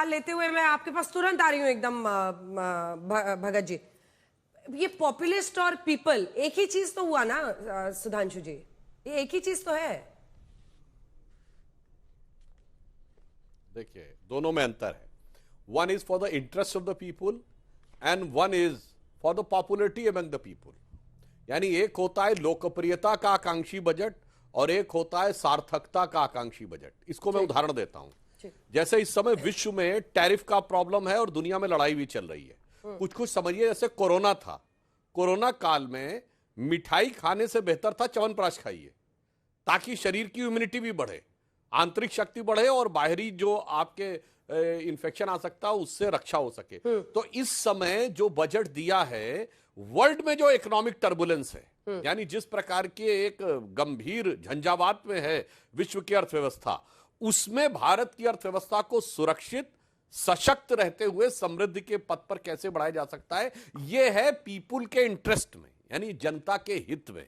सवाल लेते हुए मैं आपके पास तुरंत आ रही हूं एकदम भगत जी। ये पॉपुलिस्ट और पीपल एक ही चीज तो हुआ ना सुधांशु जी, ये एक ही चीज तो है। देखिए दोनों में अंतर है। One is for the interest of the people and one is for the popularity among the people. यानी एक होता है लोकप्रियता का आकांक्षी बजट और एक होता है सार्थकता का आकांक्षी बजट। इसको मैं उदाहरण देता हूं। जैसे इस समय विश्व में टैरिफ का प्रॉब्लम है और दुनिया में लड़ाई भी चल रही है। कुछ कुछ समझिए, जैसे कोरोना था, कोरोना काल में मिठाई खाने से बेहतर था च्यवनप्राश खाइए, ताकि शरीर की इम्यूनिटी भी बढ़े, आंतरिक शक्ति बढ़े और बाहरी जो आपके इन्फेक्शन आ सकता है उससे रक्षा हो सके। तो इस समय जो बजट दिया है, वर्ल्ड में जो इकोनॉमिक टर्बुलेंस है, यानी जिस प्रकार के एक गंभीर झंझावात में है विश्व की अर्थव्यवस्था, उसमें भारत की अर्थव्यवस्था को सुरक्षित सशक्त रहते हुए समृद्धि के पथ पर कैसे बढ़ाया जा सकता है, यह है पीपुल के इंटरेस्ट में, यानी जनता के हित में।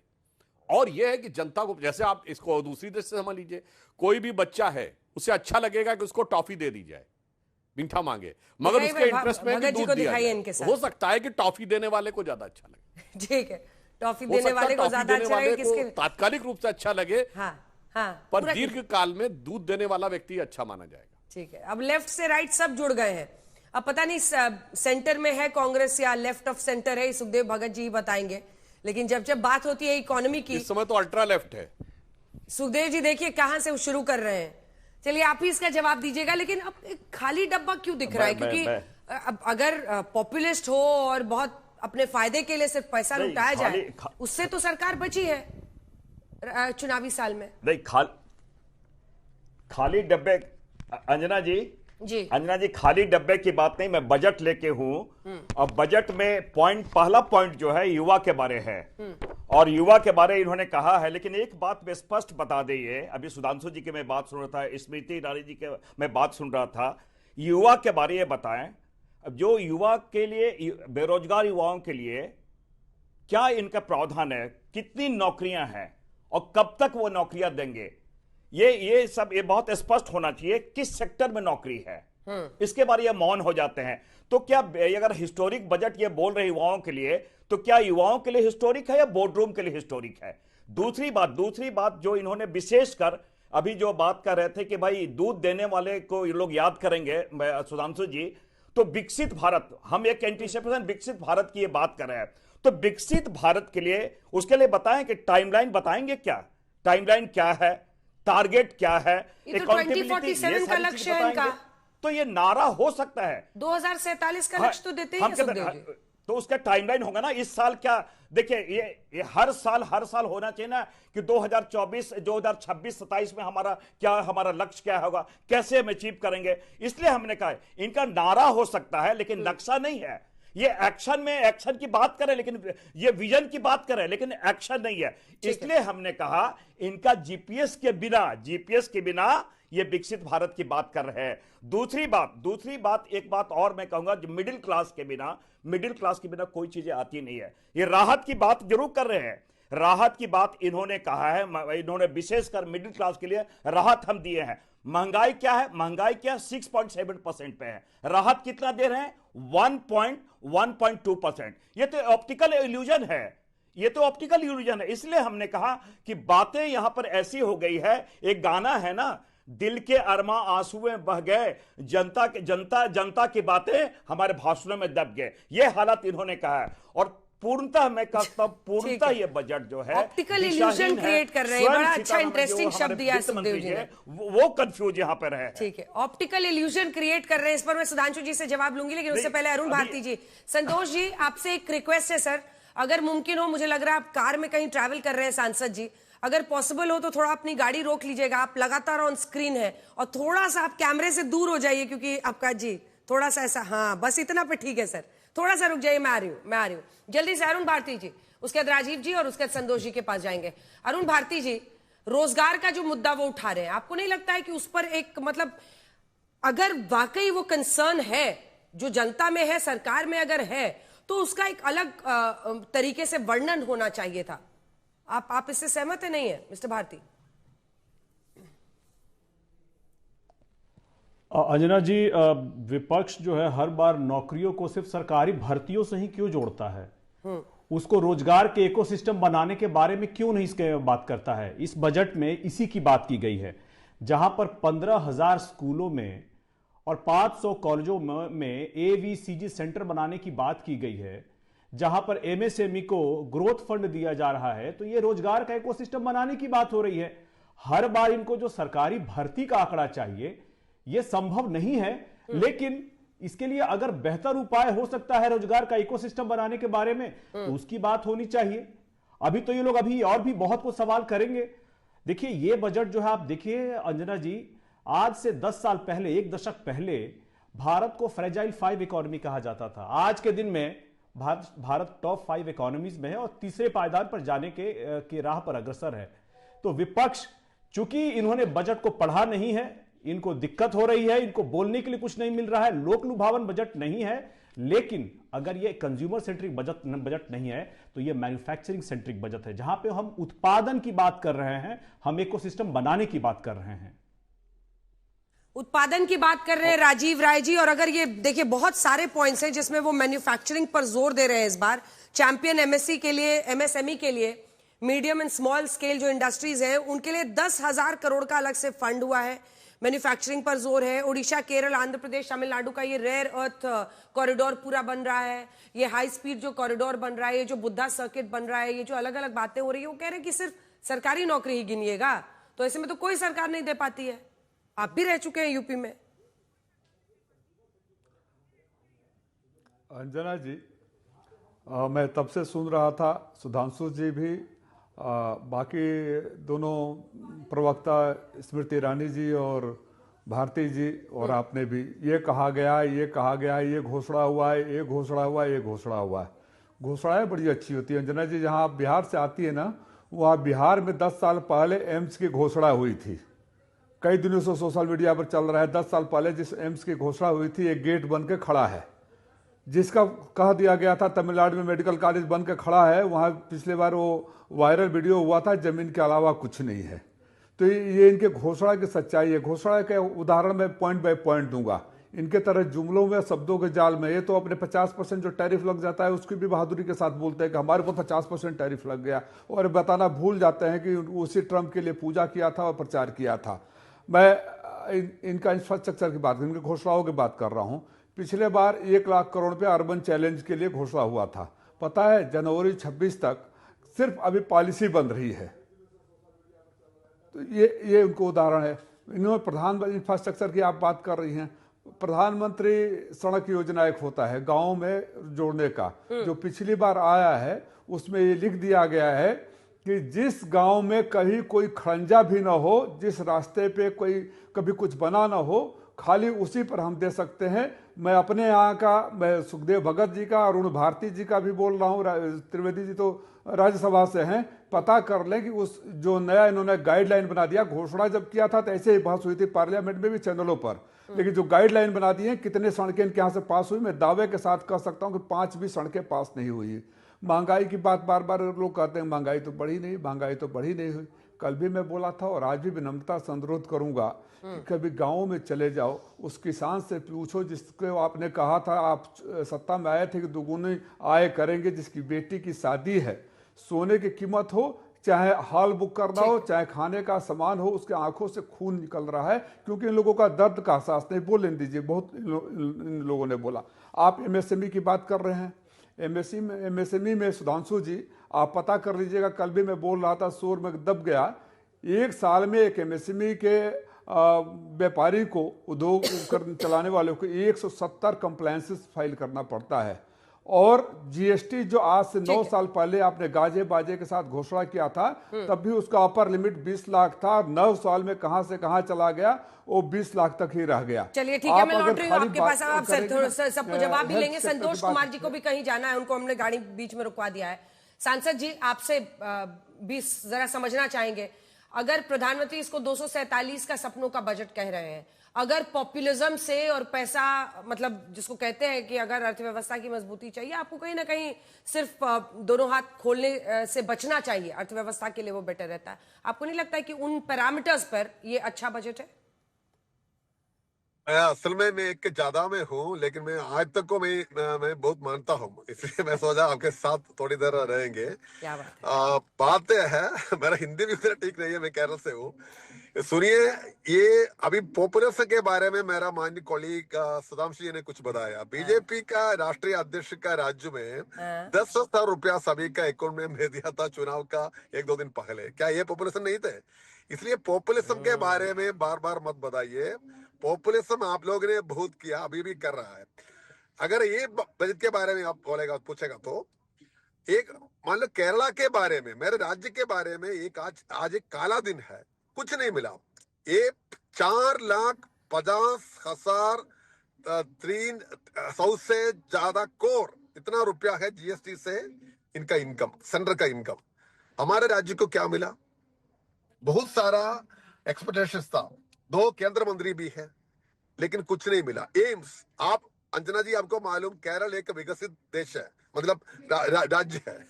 और यह है कि जनता को, जैसे आप इसको दूसरी दृष्टि से समझ लीजिए, कोई भी बच्चा है उसे अच्छा लगेगा कि उसको टॉफी दे दी जाए, मीठा मांगे, मगर उसके इंटरेस्ट में दूध दिया जाए। हो सकता है कि टॉफी देने वाले को ज्यादा अच्छा लगे। ठीक है, टॉफी देने वाले को ज्यादा अच्छा लगे, किसके तात्कालिक रूप से अच्छा लगे, हाँ, पर दीर्घ काल में दूध देने वाला व्यक्ति अच्छा माना जाएगा। ठीक है, अब लेफ्ट से राइट सब जुड़ गए हैं। अब पता नहीं सेंटर में है कांग्रेस या लेफ्ट ऑफ सेंटर है, सुखदेव भगत जी बताएंगे। लेकिन जब जब बात होती है इकोनॉमी की, इस समय तो अल्ट्रा लेफ्ट है। सुखदेव जी देखिए कहां से शुरू कर रहे हैं। चलिए आप ही इसका जवाब दीजिएगा। लेकिन अब एक खाली डब्बा क्यों दिख रहा है? क्योंकि अब अगर पॉपुलिस्ट हो और बहुत अपने फायदे के लिए सिर्फ पैसा लुटाया जाए, उससे तो सरकार बची है चुनावी साल में। नहीं, खाली डब्बे, अंजना जी, अंजना जी, खाली डब्बे की बात नहीं, मैं बजट लेके हूं। और बजट में पहला पॉइंट जो है युवा के बारे है, और युवा के बारे इन्होंने कहा है। लेकिन एक बात में स्पष्ट बता दें, अभी सुधांशु जी की मैं बात सुन रहा था, स्मृति ईरानी जी के मैं बात सुन रहा था, युवा के बारे ये बताएं, अब जो युवा के लिए, बेरोजगार युवाओं के लिए क्या इनका प्रावधान है, कितनी नौकरियां हैं और कब तक वो नौकरियां देंगे, ये सब ये बहुत स्पष्ट होना चाहिए। किस सेक्टर में नौकरी है, इसके बारे में मौन हो जाते हैं। तो क्या अगर हिस्टोरिक बजट ये बोल रहे युवाओं के लिए, तो क्या युवाओं के लिए हिस्टोरिक है या बोर्डरूम के लिए हिस्टोरिक है? दूसरी बात जो इन्होंने विशेषकर अभी जो बात कर रहे थे कि भाई दूध देने वाले को ये लोग याद करेंगे, सुधांशु जी, तो विकसित भारत, हम एक एंटीसिपेशन विकसित भारत की ये बात कर रहे हैं। तो विकसित भारत के लिए, उसके लिए बताएं कि टाइमलाइन बताएंगे, क्या टाइमलाइन क्या है, टारगेट क्या है, अकाउंटेबिलिटी का लक्ष्य है इनका। तो ये नारा हो सकता है 2047 का लक्ष्य तो देते ही हैं, तो उसका टाइमलाइन होगा ना। इस साल क्या, देखिए ये हर साल होना चाहिए ना कि 2024, 2026, 27 में हमारा लक्ष्य क्या होगा, कैसे हम अचीव करेंगे। इसलिए हमने कहा इनका नारा हो सकता है लेकिन नक्शा नहीं है। ये एक्शन की बात करें, लेकिन ये विजन की बात करें, लेकिन एक्शन नहीं है। इसलिए हमने कहा इनका जीपीएस के बिना ये विकसित भारत की बात कर रहे हैं। दूसरी बात एक बात और मैं कहूंगा, मिडिल क्लास के बिना कोई चीजें आती नहीं है। ये राहत की बात जरूर कर रहे हैं, राहत की बात इन्होंने कहा है, इन्होंने विशेषकर मिडिल क्लास के लिए राहत हम दिए हैं। महंगाई क्या 6.7% पे है, राहत कितना दे रहे हैं 1.2%। ये तो ऑप्टिकल इल्यूजन है, इसलिए हमने कहा कि बातें यहां पर ऐसी हो गई है। एक गाना है ना, दिल के अरमा आंसुएं बह गए, जनता की बातें हमारे भाषणों में दब गए, ये हालत इन्होंने कहा है। और पूर्णतः मैं कहता हूं, पूर्णतः ये बजट जो है ऑप्टिकल इल्यूजन क्रिएट कर रहे हैं। बड़ा अच्छा इंटरेस्टिंग शब्द दिया सुखदेव जी ने, वो कंफ्यूज यहां पर है। ठीक है, ऑप्टिकल इल्यूजन क्रिएट कर रहे हैं। इस पर मैं सुधांशु जी से जवाब लूंगी, लेकिन उससे पहले अरुण भारती जी, संतोष जी, आपसे एक रिक्वेस्ट है सर, अगर मुमकिन हो, मुझे लग रहा है आप कार में कहीं ट्रैवल कर रहे हैं सांसद जी, अगर पॉसिबल हो तो थोड़ा अपनी गाड़ी रोक लीजिएगा। आप लगातार ऑन स्क्रीन है और थोड़ा सा आप कैमरे से दूर हो जाइए, क्योंकि आपका जी थोड़ा सा ऐसा, हाँ बस इतना पे ठीक है सर, थोड़ा सा रुक जाइए, मैं आ रही हूँ जल्दी से। अरुण भारती जी, उसके बाद राजीव जी और उसके बाद संतोष जी के पास जाएंगे। अरुण भारती जी, रोजगार का जो मुद्दा वो उठा रहे हैं, आपको नहीं लगता है कि उस पर एक, मतलब अगर वाकई वो कंसर्न है जो जनता में है, सरकार में अगर है, तो उसका एक अलग तरीके से वर्णन होना चाहिए था? आप इससे सहमत है, नहीं है मिस्टर भारती? अंजना जी, विपक्ष जो है हर बार नौकरियों को सिर्फ सरकारी भर्तियों से ही क्यों जोड़ता है? उसको रोजगार के इकोसिस्टम बनाने के बारे में क्यों नहीं इसके बात करता है? इस बजट में इसी की बात की गई है, जहां पर 15,000 स्कूलों में और 500 कॉलेजों में AVCG सेंटर बनाने की बात की गई है, जहां पर MSME को ग्रोथ फंड दिया जा रहा है। तो ये रोजगार का इकोसिस्टम बनाने की बात हो रही है। हर बार इनको जो सरकारी भर्ती का आंकड़ा चाहिए, यह संभव नहीं है। लेकिन इसके लिए अगर बेहतर उपाय हो सकता है रोजगार का इकोसिस्टम बनाने के बारे में, तो उसकी बात होनी चाहिए। अभी तो ये लोग अभी और भी बहुत कुछ सवाल करेंगे। देखिए, ये बजट जो है, आप देखिए अंजना जी, आज से 10 साल पहले, एक दशक पहले भारत को फ्रेजाइल 5 इकोनॉमी कहा जाता था। आज के दिन में भारत टॉप 5 इकोनॉमीज में है और तीसरे पायदान पर जाने के राह पर अग्रसर है। तो विपक्ष, चूंकि इन्होंने बजट को पढ़ा नहीं है, इनको दिक्कत हो रही है, इनको बोलने के लिए कुछ नहीं मिल रहा है, लोक लुभावन बजट नहीं है। लेकिन अगर ये कंज्यूमर सेंट्रिक बजट नहीं है, तो ये मैन्युफैक्चरिंग सेंट्रिक बजट है, जहां पे हम उत्पादन की बात कर रहे हैं, हम इकोसिस्टम बनाने की बात कर रहे हैं, उत्पादन की बात कर रहे हैं राजीव राय जी। और अगर ये देखिए, बहुत सारे पॉइंट्स हैं जिसमें वो मैन्युफैक्चरिंग पर जोर दे रहे हैं इस बार। चैंपियन MSE के लिए, MSME के लिए, मीडियम एंड स्मॉल स्केल जो इंडस्ट्रीज हैं, उनके लिए 10,000 करोड़ का अलग से फंड हुआ है। मैन्युफैक्चरिंग पर जोर है। उड़ीसा, केरल, आंध्र प्रदेश, तमिलनाडु का ये रेयर अर्थ कॉरिडोर पूरा बन रहा है, ये हाई स्पीड जो कॉरिडोर बन रहा है, ये जो बुद्धा सर्किट बन रहा है, ये जो अलग अलग बातें हो रही है, वो कह रहे हैं कि सिर्फ सरकारी नौकरी ही गिनिएगा। तो ऐसे में तो कोई सरकार नहीं दे पाती है। आप भी रह चुके हैं यूपी में। अंजना जी, मैं तब से सुन रहा था, सुधांशु जी भी, बाकी दोनों प्रवक्ता स्मृति ईरानी जी और भारती जी और आपने भी, ये कहा गया, ये कहा गया, ये घोषणा हुआ है, ये घोषणा हुआ है, ये घोषणा हुआ है। घोषणाएं बड़ी अच्छी होती है अंजना जी। जहां आप बिहार से आती है ना, वहाँ बिहार में 10 साल पहले एम्स की घोषणा हुई थी। कई दिनों से सोशल मीडिया पर चल रहा है। 10 साल पहले जिस एम्स की घोषणा हुई थी, एक गेट बन के खड़ा है, जिसका कह दिया गया था तमिलनाडु में मेडिकल कॉलेज बन के खड़ा है। वहाँ पिछले बार वो वायरल वीडियो हुआ था, जमीन के अलावा कुछ नहीं है। तो ये इनके घोषणा की सच्चाई है। घोषणा के उदाहरण मैं पॉइंट बाय पॉइंट दूंगा। इनके तरह जुमलों में, शब्दों के जाल में, ये तो अपने 50% जो टैरिफ लग जाता है उसकी भी बहादुरी के साथ बोलते हैं कि हमारे को 50% टैरिफ लग गया, और बताना भूल जाते हैं कि उसी ट्रंप के लिए पूजा किया था और प्रचार किया था। मैं इनका इंफ्रास्ट्रक्चर की बात, इनकी घोषणाओं की बात कर रहा हूं। पिछले बार 1 लाख करोड़ पे अर्बन चैलेंज के लिए घोषणा हुआ था। पता है, जनवरी 26 तक सिर्फ अभी पॉलिसी बन रही है। तो ये उनको उदाहरण है। इन्होंने प्रधानमंत्री इंफ्रास्ट्रक्चर की आप बात कर रही हैं, प्रधानमंत्री सड़क योजना एक होता है गाँव में जोड़ने का, जो पिछली बार आया है उसमें ये लिख दिया गया है कि जिस गांव में कहीं कोई खड़ंजा भी ना हो, जिस रास्ते पे कोई कभी कुछ बना ना हो, खाली उसी पर हम दे सकते हैं। मैं अपने यहाँ का, मैं सुखदेव भगत जी का, अरुण भारती जी का भी बोल रहा हूँ, त्रिवेदी जी तो राज्यसभा से हैं, पता कर लें कि उस जो नया इन्होंने गाइडलाइन बना दिया, घोषणा जब किया था तो ऐसे ही बहस हुई थी पार्लियामेंट में भी, चैनलों पर, लेकिन जो गाइडलाइन बना दी है, कितने सड़कें इनके यहाँ से पास हुई, मैं दावे के साथ कह सकता हूँ कि 5 भी सड़कें पास नहीं हुई। महंगाई की बात बार बार लोग कहते हैं महंगाई तो बढ़ी नहीं, महंगाई तो बढ़ी नहीं हुई। कल भी मैं बोला था और आज भी विनम्रता से अनुरोध करूंगा कि कभी गाँव में चले जाओ, उस किसान से पूछो जिसको आपने कहा था आप सत्ता में आए थे कि दुगुनी आय करेंगे, जिसकी बेटी की शादी है, सोने की कीमत हो, चाहे हॉल बुक करना हो, चाहे खाने का सामान हो, उसके आंखों से खून निकल रहा है, क्योंकि इन लोगों का दर्द का एहसास नहीं। बोल लेने दीजिए, बहुत इन लोगों ने बोला। आप MSME की बात कर रहे हैं, MSME में सुधांशु जी आप पता कर लीजिएगा, कल भी मैं बोल रहा था, शोर में दब गया। 1 साल में एक MSME के व्यापारी को, उद्योग चलाने वालों को 170 कंप्लायंसेस फाइल करना पड़ता है। और GST जो आज से 9 साल पहले आपने गाजे बाजे के साथ घोषणा किया था, तब भी उसका अपर लिमिट 20 लाख था। 9 साल में कहां से कहां चला गया, वो 20 लाख तक ही रह गया। चलिए ठीक है, मैं लौट रही हूँ आपके पास। आप सबको जवाब भी लेंगे। संतोष कुमार जी को भी कहीं जाना है, उनको हमने गाड़ी बीच में रुकवा दिया है। सांसद जी, आपसे भी जरा समझना चाहेंगे, अगर प्रधानमंत्री इसको 247 का सपनों का बजट कह रहे हैं, अगर पॉपुलिज्म से और पैसा, मतलब जिसको कहते हैं कि अगर अर्थव्यवस्था की मजबूती चाहिए, आपको कहीं ना कहीं सिर्फ दोनों हाथ खोलने से बचना चाहिए, अर्थव्यवस्था के लिए वो बेटर रहता है। आपको नहीं लगता है कि उन पैरामीटर्स पर ये अच्छा बजट है? असल में मैं एक ज्यादा में हूँ, लेकिन मैं आज तक को मैं बहुत मानता हूँ, इसलिए मैं सोचा आपके साथ थोड़ी देर रहेंगे। क्या बात है। बात है मेरा हिंदी भी मेरा ठीक नहीं है, मैं केरल से हूँ। सुनिए, ये अभी पॉपुलर के बारे में मेरा माननीय कॉलीग सुधांशु जी ने कुछ बताया। बीजेपी का राष्ट्रीय अध्यक्ष का राज्य में 10,000 रुपया सभी का अकाउंट में भेज दिया था चुनाव का 1-2 दिन पहले। क्या ये पॉपुलेशन नहीं थे? इसलिए पॉपुलिज्म के बारे में बार बार मत बताइए। पॉपुलिज्म आप लोगों ने बहुत किया, अभी भी कर रहा है। अगर ये बजट के बारे में आप पूछेगा तो एक मान लो केरला के बारे में, मेरे राज्य के बारे में एक आज एक काला दिन है, कुछ नहीं मिला। ये 4,50,000 300 से ज्यादा करोड़ इतना रुपया है जीएसटी से इनका इनकम, सेंटर का इनकम। हमारे राज्य को क्या मिला? बहुत सारा एक्सपेक्टेशंस था, 2 केंद्र मंत्री भी है, लेकिन कुछ नहीं मिला। एम्स, आप अंजना जी आपको मालूम, केरल एक विकसित देश है, मतलब राज्य है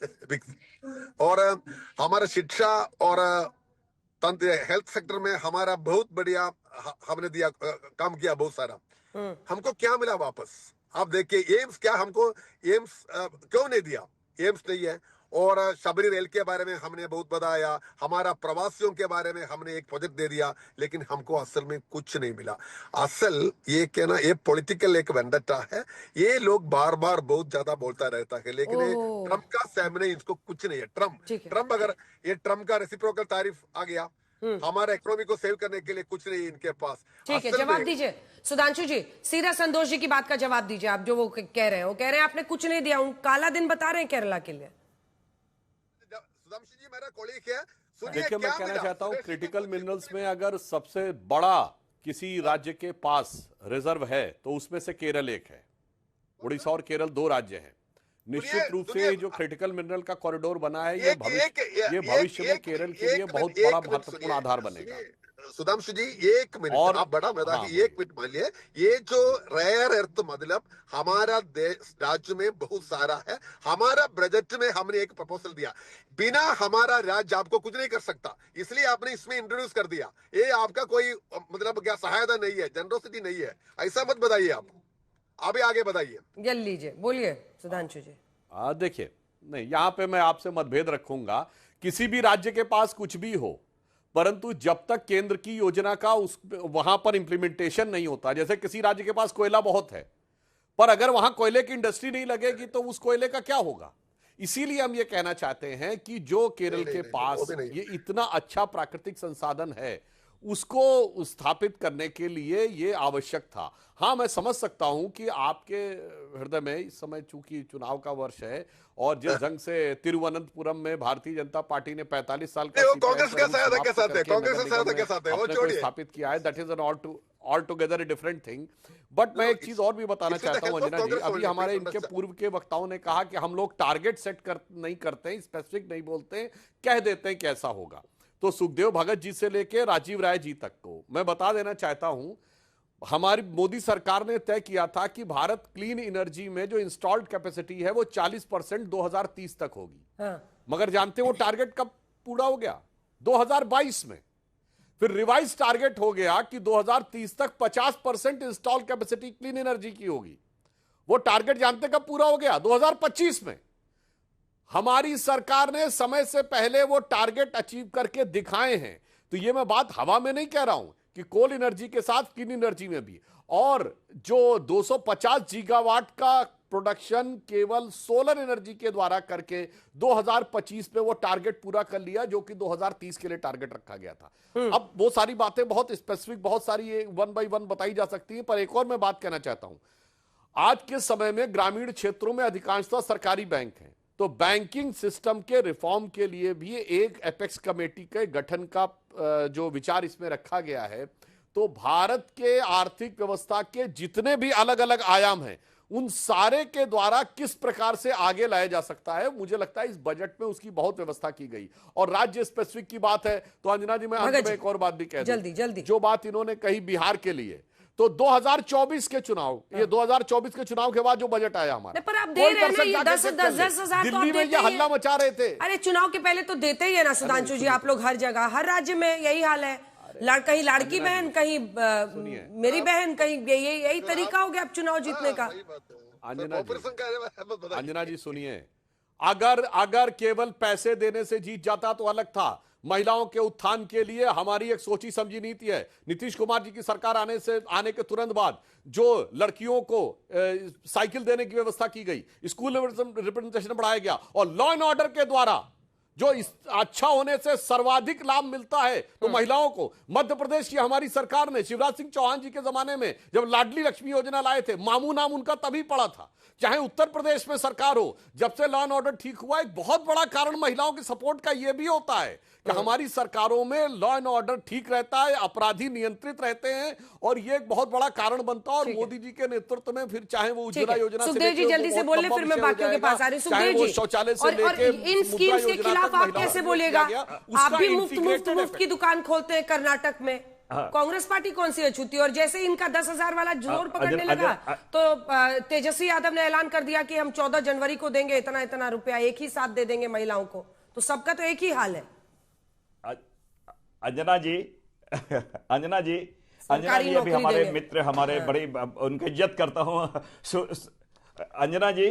और हमारा शिक्षा और हेल्थ सेक्टर में हमारा बहुत बढ़िया हमने दिया, काम किया बहुत सारा। हमको क्या मिला वापस? आप देखिए एम्स, क्या हमको एम्स क्यों नहीं दिया? एम्स नहीं है। और शबरी रेल के बारे में हमने बहुत बताया, हमारा प्रवासियों के बारे में हमने एक प्रोजेक्ट दे दिया, लेकिन हमको असल में कुछ नहीं मिला। असल ये क्या ना, ये पॉलिटिकल एक वेंडटा है। ये लोग बार बार बहुत ज्यादा बोलता रहता है, लेकिन ट्रम्प का सामने इसको कुछ नहीं है। ट्रम्प अगर ये ट्रम्प का रेसिप्रोकल तारीफ आ गया, हमारे इकोनॉमी को सेव करने के लिए कुछ नहीं इनके पास। ठीक है, जवाब दीजिए सुधांशु जी, सीधा संतोष जी की बात का जवाब दीजिए। आप जो वो कह रहे हैं, वो कह रहे हैं आपने कुछ नहीं दिया, काला दिन बता रहे हैं केरला के लिए। सुधांशु जी मेरा कॉलीग है। देखिए, मैं कहना चाहता हूं, क्रिटिकल मिनरल्स में अगर सबसे बड़ा किसी राज्य के पास रिजर्व है तो उसमें से केरल एक है। उड़ीसा और केरल 2 राज्य हैं। निश्चित रूप से जो क्रिटिकल मिनरल का कॉरिडोर बना है, ये भविष्य में केरल के लिए बहुत बड़ा महत्वपूर्ण आधार बनेगा। सुधांशु जी 1 मिनट, और आप बड़ा मैदान 1 मिनट मान लिया। ये जो रेयर अर्थ मतलब हमारा देश राज्य में बहुत सारा है। हमारा बजट में हमने एक प्रपोजल दिया, बिना हमारा राज्य आपको कुछ नहीं कर सकता, इसलिए आपने इसमें इंट्रोड्यूस कर दिया। ये आपका कोई मतलब क्या सहायता नहीं है, जनरोसिटी नहीं है, ऐसा मत बताइए। आप अभी आगे बताइए, जल लीजिए, बोलिए सुधांशु जी। देखिए, नहीं, यहां पे मैं आपसे मतभेद रखूंगा। किसी भी राज्य के पास कुछ भी हो, परंतु जब तक केंद्र की योजना का वहां पर इंप्लीमेंटेशन नहीं होता, जैसे किसी राज्य के पास कोयला बहुत है, पर अगर वहां कोयले की इंडस्ट्री नहीं लगेगी तो उस कोयले का क्या होगा? इसीलिए हम ये कहना चाहते हैं कि जो केरल के पास ये इतना अच्छा प्राकृतिक संसाधन है, उसको स्थापित करने के लिए ये आवश्यक था। हाँ, मैं समझ सकता हूं कि आपके हृदय में इस समय चूंकि चुनाव का वर्ष है और जिस ढंग से तिरुवनंतपुरम में भारतीय जनता पार्टी ने 45 साल का कांग्रेस के साथ स्थापित किया है, that is an all together different thing. But मैं एक चीज और भी बताना चाहता हूं अंजना जी, अभी हमारे इनके पूर्व के वक्ताओं ने कहा कि हम लोग टारगेट सेट नहीं करते, स्पेसिफिक नहीं बोलते, कह देते हैं कि ऐसा होगा। तो सुखदेव भगत जी से लेकर राजीव राय जी तक को मैं बता देना चाहता हूं, हमारी मोदी सरकार ने तय किया था कि भारत क्लीन एनर्जी में जो इंस्टॉल्ड कैपेसिटी है वो 40% 2030 तक होगी। मगर जानते हो वो टारगेट कब पूरा हो गया? 2022 में। फिर रिवाइज टारगेट हो गया कि 2030 तक 50% इंस्टॉल्ड कैपेसिटी क्लीन एनर्जी की होगी। वो टारगेट जानते कब पूरा हो गया? 2025 में। हमारी सरकार ने समय से पहले वो टारगेट अचीव करके दिखाए हैं। तो ये मैं बात हवा में नहीं कह रहा हूं कि कोल एनर्जी के साथ क्लीन एनर्जी में भी। और जो 250 गीगावाट का प्रोडक्शन केवल सोलर एनर्जी के द्वारा करके 2025 में वो टारगेट पूरा कर लिया, जो कि 2030 के लिए टारगेट रखा गया था। अब वो सारी बातें बहुत स्पेसिफिक, बहुत सारी 1 by 1 बताई जा सकती है, पर एक और मैं बात कहना चाहता हूं। आज के समय में ग्रामीण क्षेत्रों में अधिकांशतः सरकारी बैंक हैं, तो बैंकिंग सिस्टम के रिफॉर्म के लिए भी एक एपेक्स कमेटी के गठन का जो विचार इसमें रखा गया है। तो भारत के आर्थिक व्यवस्था के जितने भी अलग अलग आयाम हैं, उन सारे के द्वारा किस प्रकार से आगे लाया जा सकता है, मुझे लगता है इस बजट में उसकी बहुत व्यवस्था की गई। और राज्य स्पेसिफिक की बात है तो अंजना जी, मैं अंत में एक और बात भी कह दूं, जल्दी जो बात इन्होंने कही बिहार के लिए, तो 2024 के चुनाव, ये 2024 के चुनाव के बाद जो बजट आया हमारा, पर आप दे रहे हैं ना 10,000 दिल्ली में ये हल्ला मचा रहे थे। अरे चुनाव के पहले तो देते ही है ना सुधांशु जी, आप लोग हर जगह, हर राज्य में यही हाल है। कहीं लाड़की बहन, कहीं मेरी बहन, कहीं यही तरीका हो गया अब चुनाव जीतने का। अंजना जी सुनिए, अगर केवल पैसे देने से जीत जाता तो अलग था। महिलाओं के उत्थान के लिए हमारी एक सोची समझी नीति है। नीतीश कुमार जी की सरकार आने के तुरंत बाद जो लड़कियों को साइकिल देने की व्यवस्था की गई, स्कूल रिप्रेजेंटेशन बढ़ाया गया और लॉ एंड ऑर्डर के द्वारा जो अच्छा होने से सर्वाधिक लाभ मिलता है तो महिलाओं को, मध्य प्रदेश की हमारी सरकार ने शिवराज सिंह चौहान जी के जमाने में जब लाडली लक्ष्मी योजना लाए थे, मामू नाम उनका तभी पड़ा था। चाहे उत्तर प्रदेश में सरकार हो, जब से लॉ एंड ऑर्डर ठीक हुआ, एक बहुत बड़ा कारण महिलाओं के सपोर्ट का यह भी होता है कि हमारी सरकारों में लॉ एंड ऑर्डर ठीक रहता है, अपराधी नियंत्रित रहते हैं और ये एक बहुत बड़ा कारण बनता है। और मोदी जी के नेतृत्व में फिर चाहे वो उज्ज्वला योजना, सुखदेव जी जल्दी से बोले, फिर मैं बाकियों के पास आ रही हूं। सुखदेव जी, शौचालय से और इन स्कीम्स के खिलाफ आप कैसे बोलिएगा? आप भी मुफ्त की दुकान खोलते हैं कर्नाटक में, कांग्रेस पार्टी कौन सी अछूती? और जैसे इनका 10,000 वाला जोर पकड़ने लगा तो तेजस्वी यादव ने ऐलान कर दिया कि हम 14 जनवरी को देंगे इतना रुपया, एक ही साथ दे देंगे महिलाओं को। तो सबका तो एक ही हाल है। अंजना जी अभी हमारे मित्र, हमारे बड़े, उनकी इज्जत करता हूं। अंजना जी,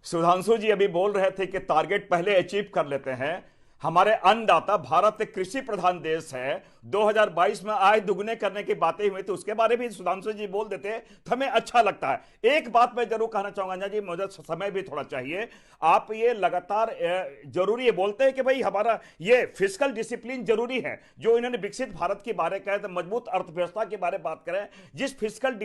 सुधांशु जी अभी बोल रहे थे कि टारगेट पहले अचीव कर लेते हैं। हमारे अन्नदाता, भारत एक कृषि प्रधान देश है, 2022 में आय दुगने करने की बातें हुई तो उसके बारे में सुधांशु जी बोल देते तो हमें अच्छा लगता है। एक बात मैं जरूर कहना चाहूंगा अंजना जी, मुझे समय भी थोड़ा चाहिए। आप ये लगातार जरूरी है बोलते हैं कि भाई हमारा ये फिस्कल डिसिप्लिन जरूरी है, जो इन्होंने विकसित भारत के बारे कहे, तो मजबूत अर्थव्यवस्था के बारे में बात करें, जिस फिस्कल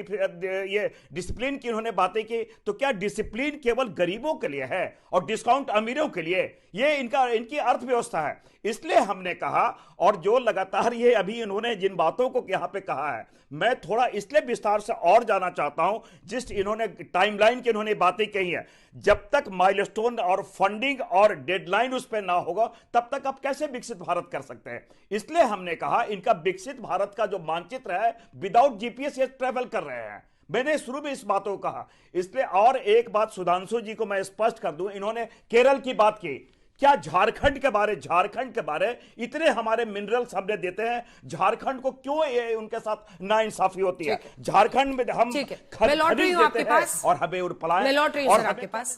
ये डिसिप्लिन की उन्होंने बातें की, तो क्या डिसिप्लिन केवल गरीबों के लिए है और डिस्काउंट अमीरों के लिए? ये इनकी अर्थव्यवस्था है। इसलिए हमने कहा, और जो लगातार ये अभी इन्होंने जिन बातों को यहां पे कहा है, मैं थोड़ा इसलिए विस्तार से और जाना चाहता हूं, जिस इन्होंने टाइमलाइन की इन्होंने बातें कही है, जब तक माइलस्टोन और फंडिंग और डेडलाइन उस पर ना होगा तब तक आप कैसे विकसित भारत कर सकते हैं? इसलिए हमने कहा इनका विकसित भारत का जो मानचित्र है, विदाउट जीपीएस ये ट्रेवल कर रहे हैं। मैंने शुरू में इस बातों को कहा। इसलिए और एक बात सुधांशु जी को मैं स्पष्ट कर दूं, इन्होंने केरल की बात की, क्या झारखंड के बारे इतने हमारे मिनरल्स हमने देते हैं, झारखंड को क्यों उनके साथ नाइंसाफी होती है? झारखंड में हम मैं लौट रही हूं आपके पास और हमें पलायन, मैं लौट रही हूं सर आपके पास।